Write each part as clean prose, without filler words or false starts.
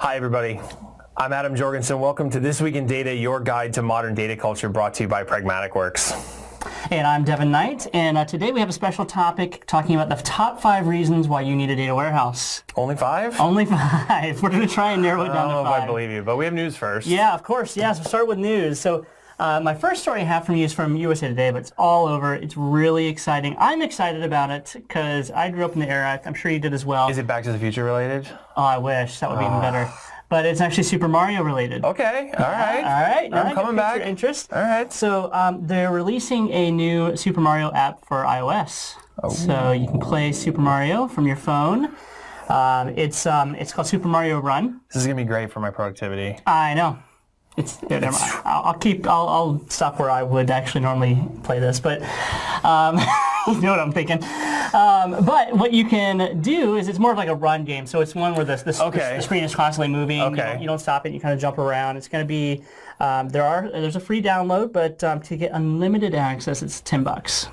Hi, everybody. I'm Adam Jorgensen. Welcome to This Week in Data, your guide to modern data culture, brought to you by Pragmatic Works. And I'm Devin Knight, and today we have a special topic talking about the top 5 reasons why you need a data warehouse. Only 5? Only 5. We're going to try and narrow it down to 5. I don't know if I believe you, but we have news first. Yeah, of course. Yeah, so start with news. So my first story I have from you is from USA Today, but it's all over. It's really exciting. I'm excited about it because I grew up in the era. I'm sure you did as well. Is it Back to the Future related? Oh, I wish. That would be even better. But it's actually Super Mario related. Okay, all right. All right. I'm coming back. Your interest. All right. So they're releasing a new Super Mario app for iOS. Oh. So you can play Super Mario from your phone. It's called Super Mario Run. This is gonna be great for my productivity. I know. I'll stop where I would actually normally play this, but you know what I'm thinking. But what you can do is it's more of like a run game. So it's one where the screen is constantly moving. Okay. You don't stop it. You kind of jump around. It's going to be there's a free download, but to get unlimited access, it's $10.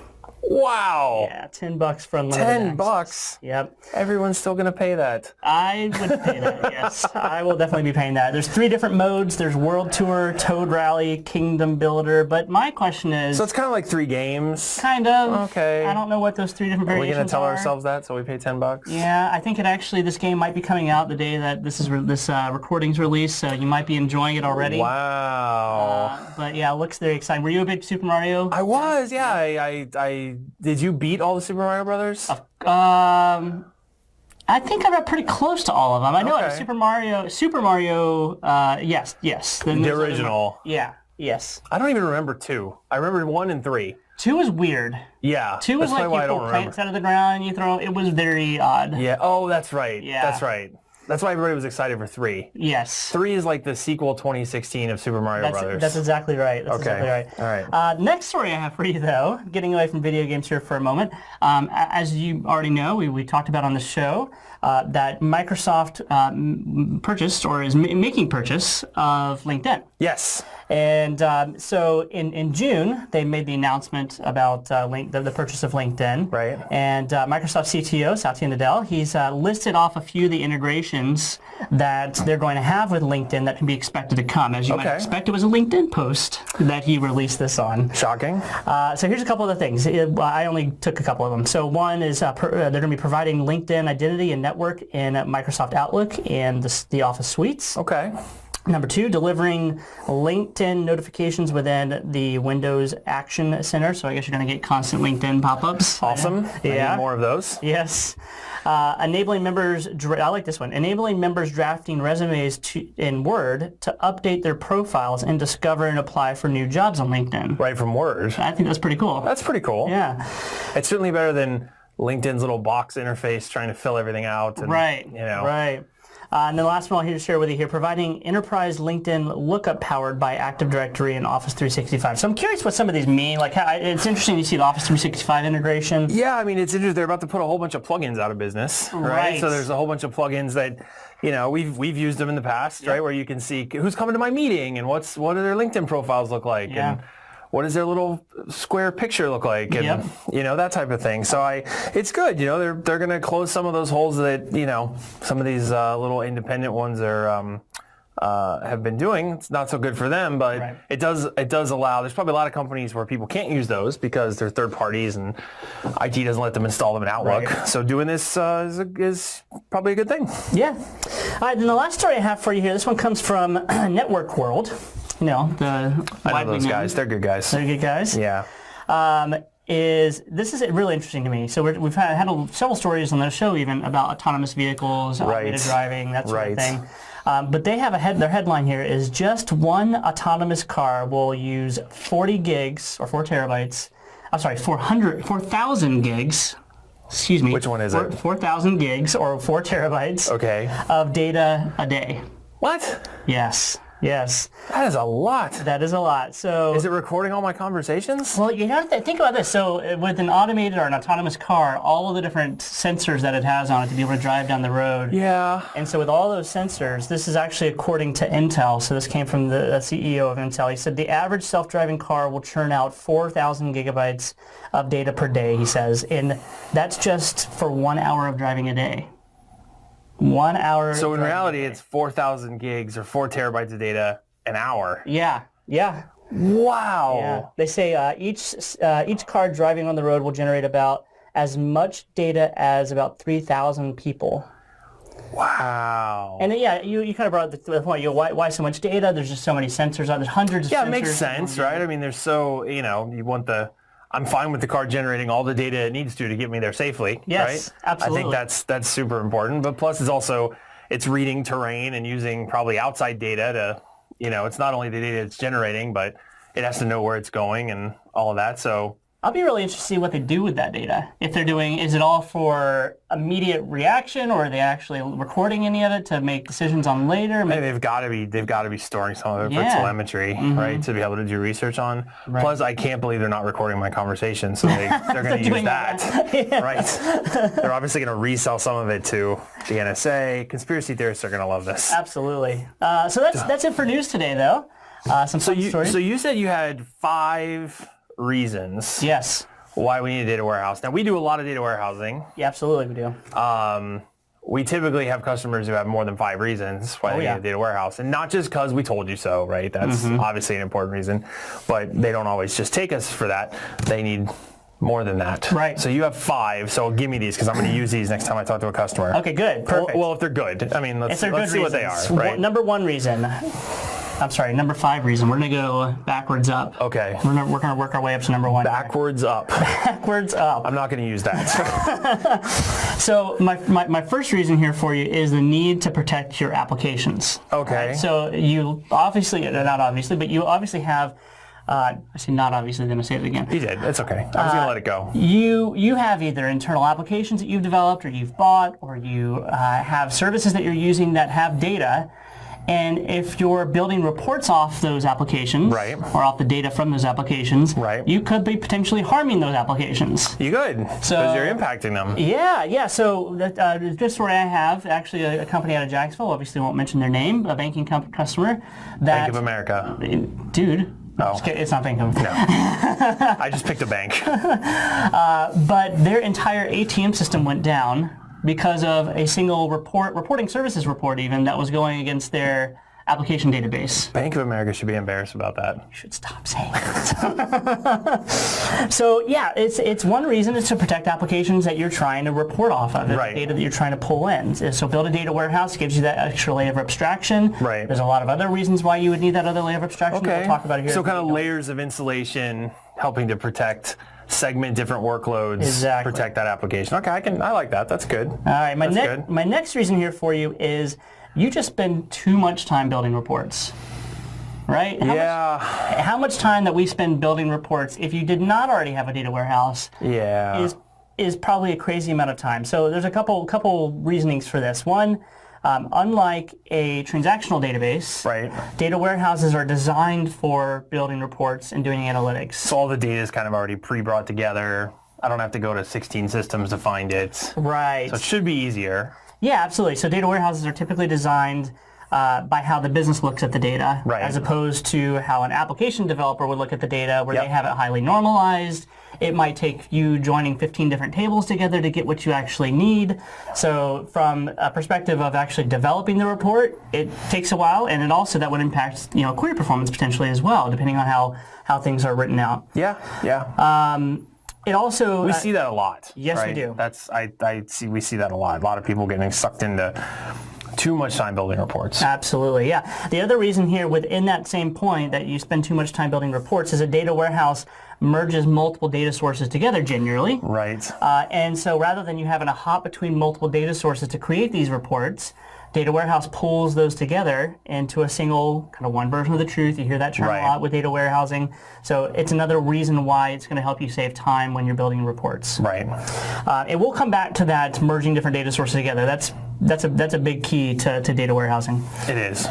Wow. Yeah, $10 for unlimited $10? Yep. Everyone's still going to pay that. I would pay that, yes. I will definitely be paying that. There's 3 different modes. There's World Tour, Toad Rally, Kingdom Builder. But my question is... So it's kind of like 3 games? Kind of. Okay. I don't know what those 3 different variations are. Are we going to tell ourselves that so we pay $10? Yeah, I think this game might be coming out the day that this recording's released, so you might be enjoying it already. Wow. But yeah, it looks very exciting. Were you a big Super Mario? I was, yeah. I did you beat all the Super Mario Brothers? I think I got pretty close to all of them. I know it was Super Mario, yes. The original. Yeah, yes. I don't even remember 2. I remember 1 and 3. 2 was weird. Yeah. 2 was like you pull plants out of the ground and you throw. It was very odd. Yeah. Oh, that's right. Yeah. That's right. That's why everybody was excited for 3. Yes. 3 is like the sequel 2016 of Super Mario Brothers. That's exactly right. Exactly right. All right. Next story I have for you, though, getting away from video games here for a moment. As you already know, we talked about on the show that Microsoft purchased or is making purchase of LinkedIn. Yes. And so in June, they made the announcement about the purchase of LinkedIn. Right. And Microsoft CTO, Satya Nadella, he's listed off a few of the integrations that they're going to have with LinkedIn that can be expected to come. As you might expect, it was a LinkedIn post that he released this on. Shocking. So here's a couple of the things. I only took a couple of them. So one is they're going to be providing LinkedIn identity and network in Microsoft Outlook and the Office suites. Okay. Number 2, delivering LinkedIn notifications within the Windows Action Center. So I guess you're going to get constant LinkedIn pop-ups. Awesome. Yeah. I need more of those. Yes. Enabling members, I like this one, enabling members drafting resumes in Word to update their profiles and discover and apply for new jobs on LinkedIn. Right from Word. I think that's pretty cool. That's pretty cool. Yeah. It's certainly better than LinkedIn's little box interface trying to fill everything out. And, right. You know. Right. And then the last one I'll here to share with you here, providing enterprise LinkedIn lookup powered by Active Directory and Office 365. So I'm curious what some of these mean. Like, it's interesting to see the Office 365 integration. Yeah, I mean, it's interesting. They're about to put a whole bunch of plugins out of business, right? So there's a whole bunch of plugins that, you know, we've used them in the past, right? Where you can see who's coming to my meeting and what do their LinkedIn profiles look like, and what does their little square picture look like, and you know, that type of thing. So it's good. You know, they're going to close some of those holes that, you know, some of these little independent ones are have been doing. It's not so good for them, but it does allow. There's probably a lot of companies where people can't use those because they're third parties and IT doesn't let them install them in Outlook. So doing this is probably a good thing. Yeah. All right. Then the last story I have for you here. This one comes from Network World. You know, I know those guys. They're good guys. They're good guys? Yeah. This is really interesting to me. So we've had several stories on the show even about autonomous vehicles, automated driving, that sort of thing. But they have their headline here is just one autonomous car will use 40 gigs or 4 terabytes. I'm sorry, 4,000 gigs. Excuse me. Which one is it? 4,000 gigs or 4 terabytes of data a day. What? Yes. Yes. That is a lot. That is a lot. So is it recording all my conversations? Well, you have to think about this. So with an automated or an autonomous car, all of the different sensors that it has on it to be able to drive down the road. Yeah. And so with all those sensors, this is actually according to Intel. So this came from the CEO of Intel. He said the average self-driving car will churn out 4,000 gigabytes of data per day, he says. And that's just for 1 hour of driving a day. 1 hour. So in reality, it's 4,000 gigs or 4 terabytes of data an hour. Yeah. Wow. Yeah. They say each car driving on the road will generate about as much data as about 3,000 people. Wow. And yeah, you kind of brought up the point. Why so much data? There's just so many sensors out. There's hundreds of sensors. Yeah, it makes sense, right? I mean, there's you want I'm fine with the car generating all the data it needs to get me there safely. Yes, right? absolutely. I think that's super important. But plus, it's reading terrain and using probably outside data to, it's not only the data it's generating, but it has to know where it's going and all of that. So I'll be really interested to see what they do with that data. If they're doing, is it all for immediate reaction, or are they actually recording any of it to make decisions on later? Maybe they've got to be storing some of it for telemetry, right, to be able to do research on. Right. Plus, I can't believe they're not recording my conversation, so they're going to use that, right? They're obviously going to resell some of it to the NSA. Conspiracy theorists are going to love this. Absolutely. So that's it for news today, though. Some fun stories. So you said you had 5 reasons. Yes. Why we need a data warehouse. Now, we do a lot of data warehousing. Yeah, absolutely we do. We typically have customers who have more than 5 reasons why they need a data warehouse. And not just because we told you so, right? That's obviously an important reason. But they don't always just take us for that. They need more than that. Right. So you have 5. So give me these because I'm going to use these next time I talk to a customer. Okay, good. Perfect. Well, if they're good. I mean, let's see what they are. Right? Number 1 reason. I'm sorry, number 5 reason. We're going to go backwards up. Okay. We're going to work our way up to number 1. Backwards up. Backwards up. I'm not going to use that. So my first reason here for you is the need to protect your applications. Okay. Right? So you obviously, not obviously, but you obviously have, I say not obviously, then I say it again. You did. It's okay. I was going to let it go. You have either internal applications that you've developed or you've bought, or you have services that you're using that have data. And if you're building reports off those applications, right, or off the data from those applications, right, you could be potentially harming those applications. You could, because you're impacting them. Yeah. So this story I have, actually a company out of Jacksonville, obviously won't mention their name, a banking customer. Bank of America. Dude. Oh. It's not Bank of America. No. I just picked a bank. But their entire ATM system went down because of a single reporting services report even that was going against their application database. Bank of America should be embarrassed about that. You should stop saying that. So yeah, it's one reason is to protect applications that you're trying to report off of, right, data that you're trying to pull in. So build a data warehouse gives you that extra layer of abstraction. Right. There's a lot of other reasons why you would need that other layer of abstraction. Okay. We'll talk about it here. So kind of layers of insulation helping to segment different workloads, exactly, protect that application. Okay, I like that. That's good. All right, my next reason here for you is you just spend too much time building reports, right? How much time that we spend building reports, if you did not already have a data warehouse, is probably a crazy amount of time. So there's a couple reasonings for this. One, unlike a transactional database, right, data warehouses are designed for building reports and doing analytics. So all the data is kind of already pre-brought together. I don't have to go to 16 systems to find it. Right. So it should be easier. Yeah, absolutely. So data warehouses are typically designed by how the business looks at the data, right, as opposed to how an application developer would look at the data, where they have it highly normalized. It might take you joining 15 different tables together to get what you actually need. So from a perspective of actually developing the report, it takes a while, and it also that would impact query performance potentially as well, depending on how things are written out. Yeah. It also we see that a lot. Yes, right? we do. We see that a lot. A lot of people getting sucked into too much time building reports. Absolutely, yeah. The other reason here within that same point that you spend too much time building reports is a data warehouse merges multiple data sources together generally. Right. And so rather than you having to hop between multiple data sources to create these reports, data warehouse pulls those together into a single kind of one version of the truth. You hear that term a lot with data warehousing. So it's another reason why it's going to help you save time when you're building reports. Right. And we'll come back to that, merging different data sources together. That's a big key to data warehousing. It is.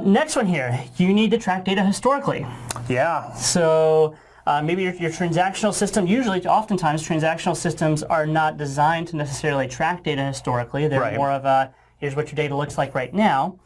Next one here, you need to track data historically. Yeah. So maybe your transactional system, oftentimes transactional systems are not designed to necessarily track data historically. They're more of a, here's what your data looks like right now.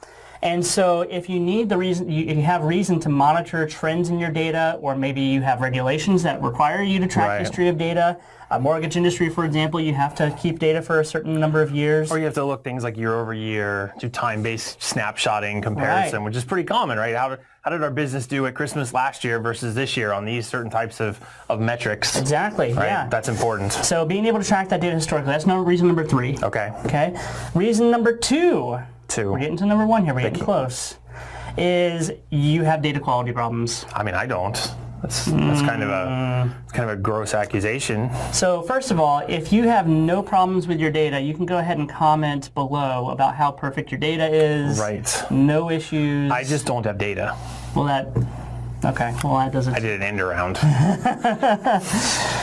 And so if you need the reason, if you have reason to monitor trends in your data, or maybe you have regulations that require you to track history of data, a mortgage industry, for example, you have to keep data for a certain number of years. Or you have to look things like year over year, do time-based snapshotting comparison, which is pretty common, right? How did our business do at Christmas last year versus this year on these certain types of metrics? Exactly, right? yeah. That's important. So being able to track that data historically, that's reason number 3. Okay. Okay. Reason number 2. We're getting to number 1 here. We're getting close. Is you have data quality problems. I mean, I don't. That's kind of a gross accusation. So first of all, if you have no problems with your data, you can go ahead and comment below about how perfect your data is. Right. No issues. I just don't have data. Well, that doesn't. I did an end around.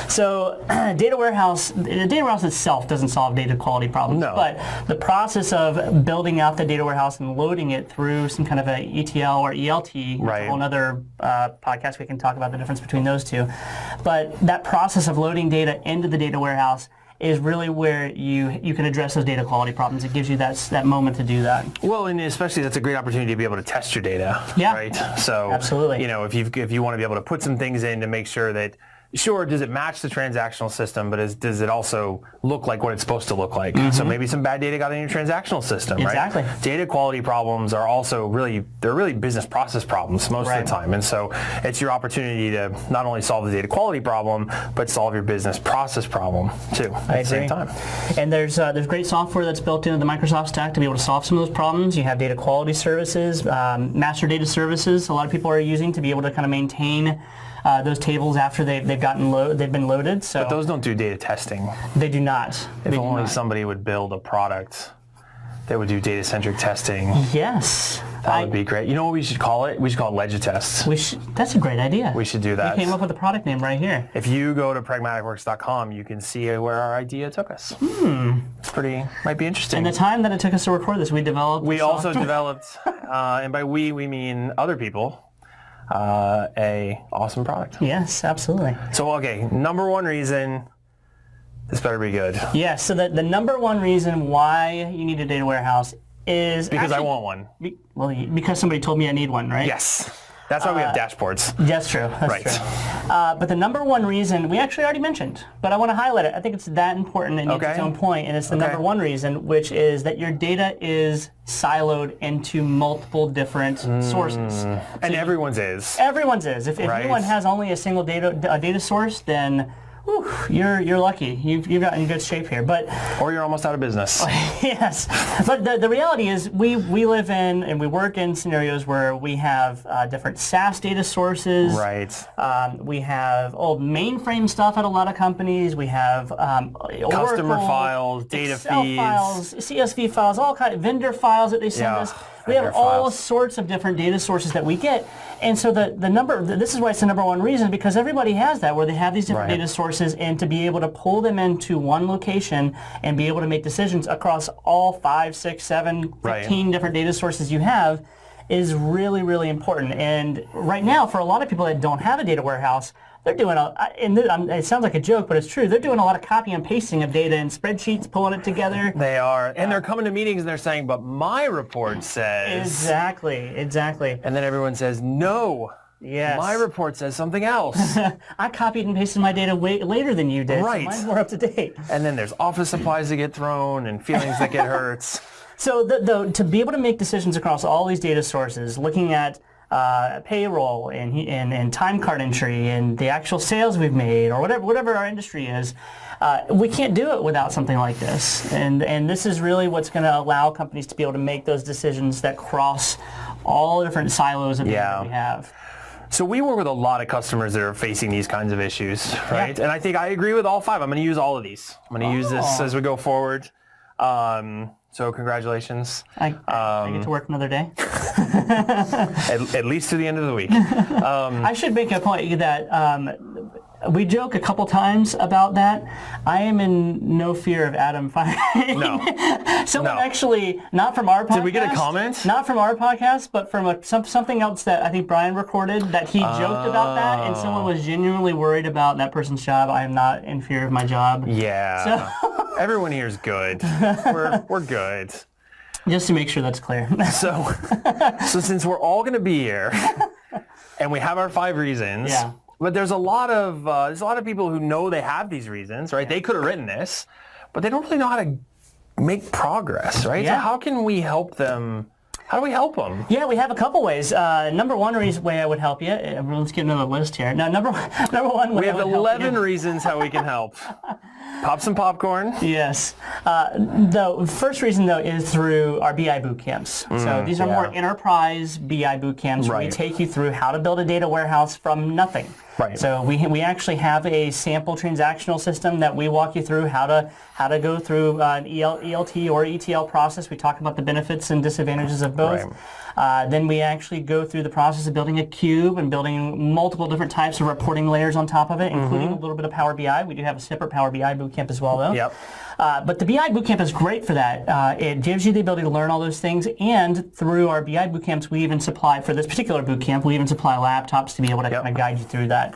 So the data warehouse itself doesn't solve data quality problems. No. But the process of building out the data warehouse and loading it through some kind of a ETL or ELT, right. a whole other podcast, we can talk about the difference between those two. But that process of loading data into the data warehouse is really where you can address those data quality problems. It gives you that moment to do that. Well, and especially that's a great opportunity to be able to test your data. Yeah. Right. So absolutely. If you want to be able to put some things in to make sure that, sure, does it match the transactional system, but does it also look like what it's supposed to look like? So maybe some bad data got in your transactional system, exactly. right? Data quality problems are also really business process problems most of the time. And so it's your opportunity to not only solve the data quality problem, but solve your business process problem too at the same time. And there's great software that's built into the Microsoft stack to be able to solve some of those problems. You have data quality services, master data services a lot of people are using to be able to kind of maintain those tables after they've been loaded. So but those don't do data testing. They do not. If only somebody would build a product that would do data-centric testing. Yes. That would be great. You know what we should call it? We should call it Legitest. That's a great idea. We should do that. We came up with a product name right here. If you go to pragmaticworks.com, you can see where our idea took us. Might be interesting. And the time that it took us to record this, we also developed, and by we mean other people, a awesome product. Yes, absolutely. So, okay, number 1 reason, this better be good. Yes, so the number 1 reason why you need a data warehouse is... Because I want one. Because somebody told me I need one, right? Yes. That's why we have dashboards. That's true. That's true. But the number 1 reason, we actually already mentioned, but I want to highlight it. I think it's that important and its own point, and it's the number 1 reason, which is that your data is siloed into multiple different sources. So and everyone's is. Everyone's is. If anyone has only a single data source, then you're lucky. You've got in good shape here. Or you're almost out of business. Yes. But the reality is we live in and we work in scenarios where we have different SaaS data sources. Right. We have old mainframe stuff at a lot of companies. We have customer Oracle, files, data Excel feeds, files, CSV files, all kind of vendor files that they send us. We have all sorts of different data sources that we get. And so this is why it's the number 1 reason, because everybody has that, where they have these different data sources, and to be able to pull them into one location and be able to make decisions across all 5, 6, 7, 15 different data sources you have is really, really important. And right now, for a lot of people that don't have a data warehouse, they're doing it sounds like a joke, but it's true. They're doing a lot of copy and pasting of data in spreadsheets, pulling it together. They are. And they're coming to meetings and they're saying, but my report says... Exactly. And then everyone says, no. Yes. My report says something else. I copied and pasted my data way later than you did. Right. So mine's more up to date. And then there's office supplies that get thrown and feelings that get hurt. So to be able to make decisions across all these data sources, looking at payroll and time card entry and the actual sales we've made, or whatever our industry is, we can't do it without something like this. And this is really what's going to allow companies to be able to make those decisions that cross all different silos of data that we have. So we work with a lot of customers that are facing these kinds of issues, right? And I think I agree with all 5. I'm going to use all of these. I'm going to use this as we go forward. So congratulations. I get to work another day. at least to the end of the week. I should make a point that we joke a couple times about that. I am in no fear of Adam firing. No. Someone actually, not from our podcast. Did we get a comment? Not from our podcast, but from something else that I think Brian recorded, that he joked about that, and someone was genuinely worried about that person's job. I am not in fear of my job. Yeah. So everyone here is good. We're good. Just to make sure that's clear. So since we're all going to be here, and we have our 5 reasons, but there's a lot of people who know they have these reasons, right? They could have written this, but they don't really know how to make progress, right? So how can we help them? How do we help them? Yeah, we have a couple ways. Number one way I would help you. Let's get another list here. Now, number one way we have 11 reasons how we can help. Pop some popcorn. Yes. The first reason, though, is through our BI boot camps. So these are more enterprise BI boot camps where we take you through how to build a data warehouse from nothing. Right. So we actually have a sample transactional system that we walk you through how to go through an ELT or ETL process. We talk about the benefits and disadvantages of both. Right. Then we actually go through the process of building a cube and building multiple different types of reporting layers on top of it, including a little bit of Power BI. We do have a separate Power BI bootcamp as well, though. Yep. But the BI bootcamp is great for that. It gives you the ability to learn all those things, and through our BI bootcamps, we even supply, for this particular bootcamp, we even supply laptops to be able to kind of guide you through that.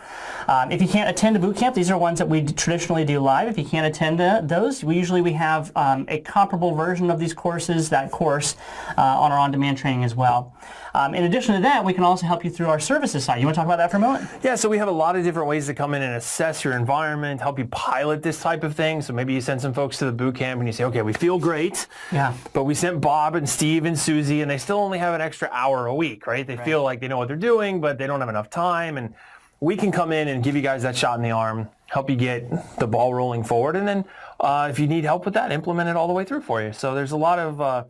If you can't attend a bootcamp, these are ones that we traditionally do live. If you can't attend those, we have a comparable version of these courses, that course, on our on-demand training as well. In addition to that, we can also help you through our services side. You want to talk about that for a moment? Yeah, so we have a lot of different ways to come in and assess your environment, help you pilot this type of thing. So maybe you send some folks to the boot camp and you say, okay, we feel great, but we sent Bob and Steve and Susie and they still only have an extra hour a week, right? They feel like they know what they're doing, but they don't have enough time. And we can come in and give you guys that shot in the arm, help you get the ball rolling forward. And then if you need help with that, implement it all the way through for you. So there's a lot of,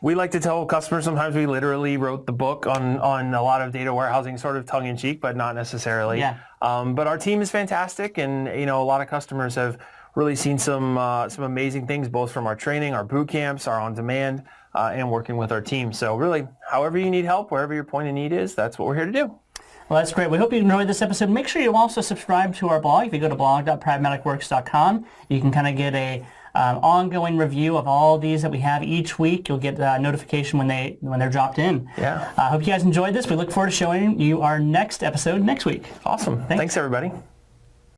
we like to tell customers sometimes we literally wrote the book on a lot of data warehousing, sort of tongue-in-cheek, but not necessarily. Yeah. But our team is fantastic, and a lot of customers have really seen some amazing things, both from our training, our boot camps, our on-demand, and working with our team. So really, however you need help, wherever your point of need is, that's what we're here to do. Well, that's great. We hope you enjoyed this episode. Make sure you also subscribe to our blog. If you go to blog.pragmaticworks.com, you can kind of get a ongoing review of all these that we have each week. You'll get a notification when they're dropped in. Yeah. I hope you guys enjoyed this. We look forward to showing you our next episode next week. Awesome. Thanks everybody.